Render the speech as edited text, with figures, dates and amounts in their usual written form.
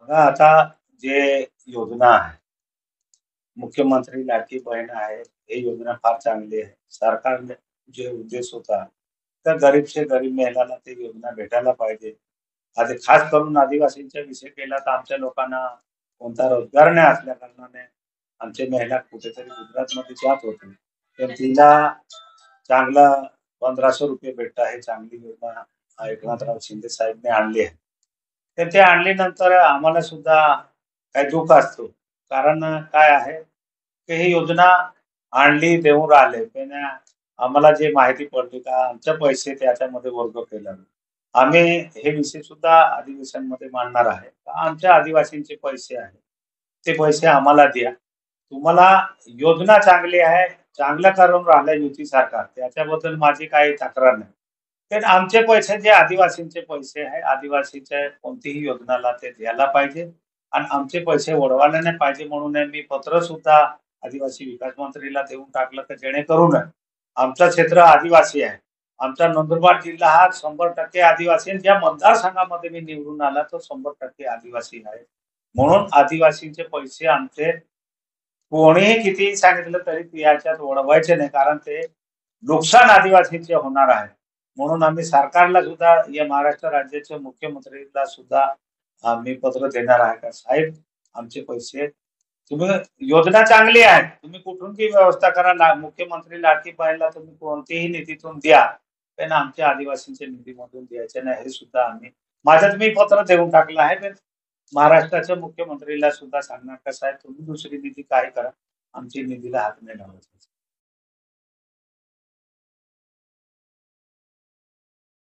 बघा आता जे योजना आहे, मुख्यमंत्री लाडकी बहीण आहे, ही योजना फार चांगली आहे. सरकारने जे उद्देश होता, तर गरीब से गरीब महिलाला ती योजना भेटायला पाहिजे. आधी खास करून आदिवासींचा विषय केला तर आमच्या लोकांना कोणता रोजगार नाही असल्या कारणाने आमची महिला कुठेतरी गुजरातमध्ये जात होती. तर तिला चांगलं ₹1500 भेटतं हे चांगली योजना एकनाथराव शिंदे साहेबने आणली आहे. तर ते आणल्यानंतर आम्हाला सुद्धा काही दुःख असतो. कारण काय आहे, की ही योजना आणली, देऊन राहिले. पण आम्हाला जे माहिती पडली का आमचे पैसे त्याच्यामध्ये वर्ग केला. आम्ही हे विषय सुद्धा अधिवेशनमध्ये मांडणार आहे. आमच्या आदिवासींचे पैसे आहेत. ते पैसे आम्हाला द्या. तुम्हाला योजना चांगली आहे, चांगलं करून राहिलं युती सरकार, त्याच्याबद्दल माझी काही तक्रार नाही. पण आमचे पैसे जे आदिवासींचे पैसे आहे, आदिवासीच्या कोणतीही योजनाला ते द्यायला पाहिजे आणि आमचे पैसे उडवायला नाही पाहिजे म्हणून मी पत्र सुद्धा आदिवासी विकास मंत्रीला देऊन टाकलं, तर जेणेकरून आमचं क्षेत्र आदिवासी आहे. आमचा नंदुरबार जिल्हा हा 100% आदिवासी आहे. ज्या मतदारसंघामध्ये मी निवडून आला तो 100% आदिवासी आहे. म्हणून आदिवासींचे पैसे आमचे कोणीही कितीही सांगितलं तरी ते याच्यात ओढवायचे नाही, कारण ते नुकसान आदिवासींचे होणार आहे. म्हणून आम्ही सरकारला सुद्धा या महाराष्ट्र राज्याच्या मुख्यमंत्रीला सुद्धा आम्ही पत्र देणार आहे का साहेब आमचे पैसे तुम्ही योजना चांगली आहे. तुम्ही कुठूनही व्यवस्था करा. मुख्यमंत्री लाडकी बहीणला तुम्ही कोणतीही निधीतून द्या. पण आमच्या आदिवासींच्या निधीमधून द्यायचे नाही हे सुद्धा आम्ही माझ्यात मी पत्र देऊन टाकलं आहे. पण महाराष्ट्राच्या मुख्यमंत्रीला सुद्धा सांगणार का साहेब तुम्ही दुसरी निधी काय करा. आमची निधीला हात नाही लावायचा.